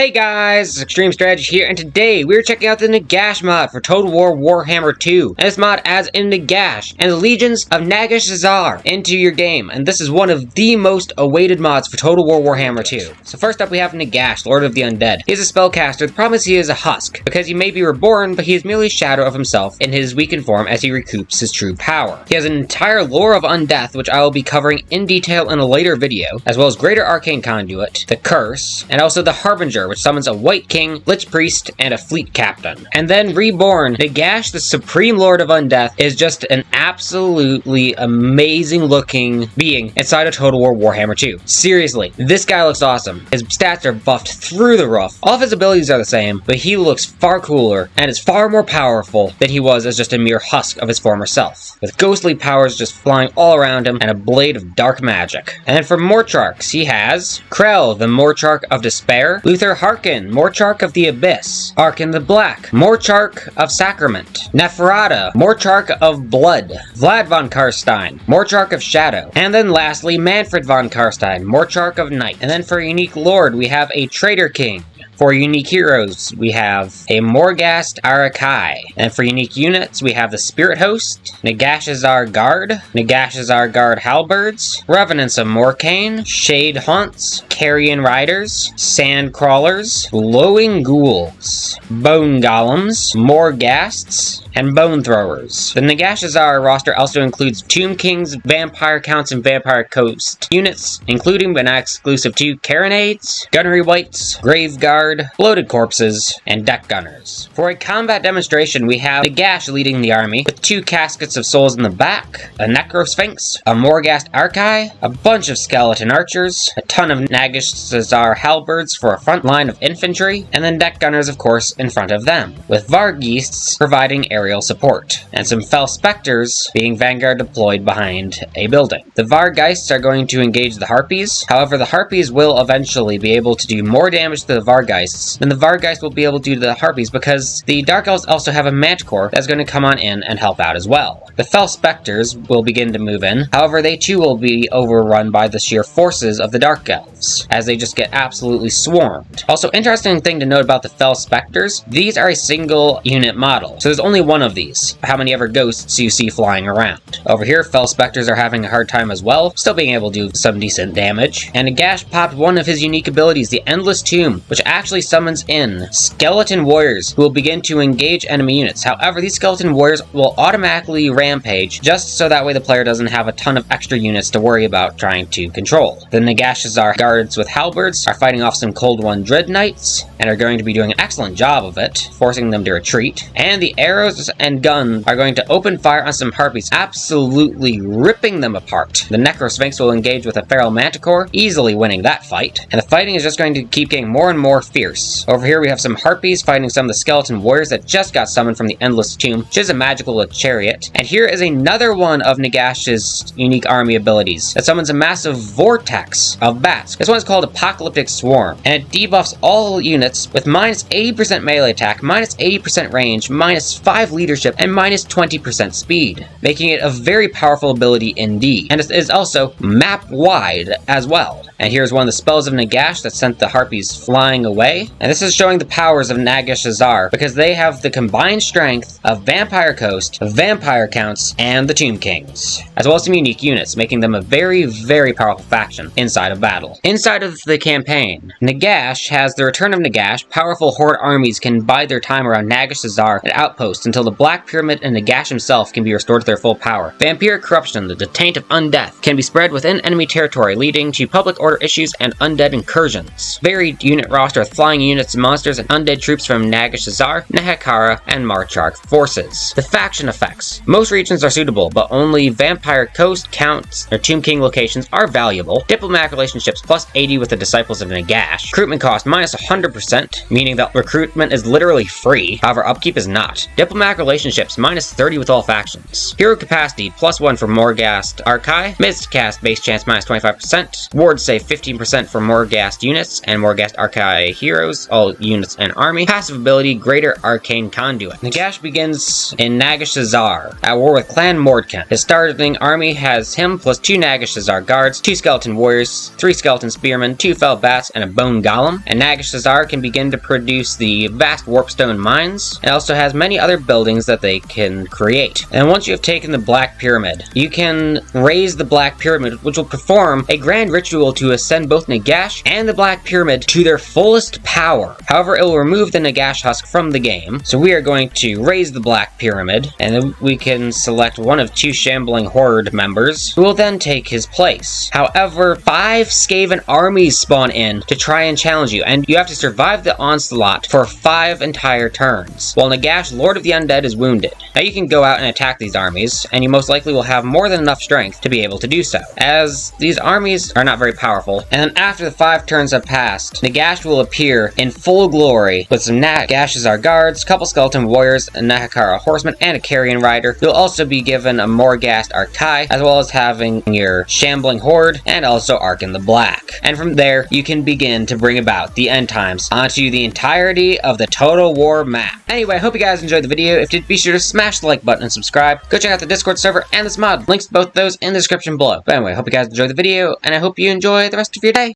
Hey guys, it's Extreme Strategy here, and today we're checking out the Nagash mod for Total War Warhammer 2. And this mod adds in Nagash and the legions of Nagash into your game, and this is one of the most awaited mods for Total War Warhammer 2. So first up we have Nagash, Lord of the Undead. He is a spellcaster. The problem is he is a husk, because he may be reborn, but he is merely a shadow of himself in his weakened form as he recoups his true power. He has an entire Lore of Undeath, which I will be covering in detail in a later video, as well as Greater Arcane Conduit, the Curse, and also the Harbinger, which summons a White King, Lich Priest, and a Fleet Captain. And then reborn, Nagash, the Supreme Lord of Undeath, is just an absolutely amazing looking being inside of Total War Warhammer 2. Seriously, this guy looks awesome. His stats are buffed through the roof. All of his abilities are the same, but he looks far cooler and is far more powerful than he was as just a mere husk of his former self, with ghostly powers just flying all around him and a blade of dark magic. And then for Mortrachs, he has Krell, the Mortrach of Despair, Luther Harkin, Mortrach of the Abyss, Arkin the Black, Mortrach of Sacrament, Neferata, Mortrach of Blood, Vlad von Karstein, Mortrach of Shadow, and then lastly Manfred von Karstein, Mortrach of Night. And then for Unique Lord, we have a Traitor King. For unique heroes, we have a Morghast Arakai. And for unique units, we have the Spirit Host, Nagashazar Guard, Nagashazar Guard Halberds, Revenants of Morkane, Shade Haunts, Carrion Riders, Sand Crawlers, Glowing Ghouls, Bone Golems, Morghasts, and Bone Throwers. The Nagashazar roster also includes Tomb Kings, Vampire Counts, and Vampire Coast units, including but not exclusive to Carronades, Gunnery Wights, Grave Guard, Bloated Corpses, and Deck Gunners. For a combat demonstration, we have Nagash leading the army, with 2 Caskets of Souls in the back, a Necrosphinx, a Morghast Arkai, a bunch of Skeleton Archers, a ton of Nagashazar Halberds for a front line of infantry, and then Deck Gunners, of course, in front of them, with Vargheists providing aerial support, and some Fell Spectres being vanguard deployed behind a building. The Vargheists are going to engage the Harpies. However, the Harpies will eventually be able to do more damage to the Vargheists than the Vargheists will be able to do to the Harpies, because the Dark Elves also have a Manticore that's going to come on in and help out as well. The Fell Spectres will begin to move in. However, they too will be overrun by the sheer forces of the Dark Elves, as they just get absolutely swarmed. Also, interesting thing to note about the Fell Spectres, these are a single unit model, so there's only one of these. How many ever ghosts you see flying around. Over here, Fell Spectres are having a hard time as well, still being able to do some decent damage. And Nagash popped one of his unique abilities, the Endless Tomb, which actually summons in Skeleton Warriors who will begin to engage enemy units. However, these Skeleton Warriors will automatically rampage, just so that way the player doesn't have a ton of extra units to worry about trying to control. The Nagashazar Guards with Halberds are fighting off some Cold One Dread Knights, and are going to be doing an excellent job of it, forcing them to retreat. And the arrows and guns are going to open fire on some Harpies, absolutely ripping them apart. The Necrosphinx will engage with a Feral Manticore, easily winning that fight, and the fighting is just going to keep getting more and more fierce. Over here we have some Harpies fighting some of the Skeleton Warriors that just got summoned from the Endless Tomb, which is a magical chariot. And here is another one of Nagash's unique army abilities that summons a massive vortex of bats. This one is called Apocalyptic Swarm, and it debuffs all units with minus 80% melee attack, minus 80% range, minus 5 leadership, and minus 20% speed, making it a very powerful ability indeed. And it is also map-wide as well. And here's one of the spells of Nagash that sent the Harpies flying away. And this is showing the powers of Nagashazar, because they have the combined strength of Vampire Coast, Vampire Counts, and the Tomb Kings, as well as some unique units, making them a very, very powerful faction inside of battle. Inside of the campaign, Nagash has the Return of Nagash. Powerful Horde armies can bide their time around Nagashazar at outposts until the Black Pyramid and Nagash himself can be restored to their full power. Vampiric Corruption, the Taint of Undeath, can be spread within enemy territory, leading to public order issues and undead incursions. Varied unit roster with flying units, monsters, and undead troops from Nagashazar, Nehekara, and Mortrach forces. The faction effects. Most regions are suitable, but only Vampire Coast, Counts, or Tomb King locations are valuable. Diplomatic relationships plus 80 with the Disciples of Nagash. Recruitment cost minus 100%, meaning that recruitment is literally free. However, upkeep is not. Diplomatic relationships minus 30 with all factions. Hero capacity plus 1 for Morghast Arkai. Mist cast base chance minus 25%. Ward save save 15% for Morghast units and Morghast Archai heroes, all units and army. Passive ability, Greater Arcane Conduit. Nagash begins in Nagash Azar, at war with Clan Mordkin. His starting army has him plus 2 Nagash Azar guards, 2 skeleton warriors, 3 skeleton spearmen, 2 fell bats, and a bone golem. And Nagash Azar can begin to produce the vast warpstone mines. It also has many other buildings that they can create. And once you have taken the Black Pyramid, you can raise the Black Pyramid, which will perform a grand ritual to ascend both Nagash and the Black Pyramid to their fullest power. However, it will remove the Nagash husk from the game, so we are going to raise the Black Pyramid, and then we can select one of 2 Shambling Horde members, who will then take his place. However, 5 Skaven armies spawn in to try and challenge you, and you have to survive the onslaught for 5 entire turns, while Nagash, Lord of the Undead, is wounded. Now you can go out and attack these armies, and you most likely will have more than enough strength to be able to do so, as these armies are not very powerful. And then after the 5 turns have passed, Nagash will appear in full glory with some Nagash Azar guards, couple skeleton warriors, a Nahakara horseman, and a carrion rider. You'll also be given a Morghast Archai, as well as having your Shambling Horde, and also Ark in the Black. And from there, you can begin to bring about the end times onto the entirety of the Total War map. Anyway, I hope you guys enjoyed the video. If you did, be sure to smash the like button and subscribe. Go check out the Discord server and this mod. Links to both those in the description below. But anyway, I hope you guys enjoyed the video, and I hope you enjoy the rest of your day.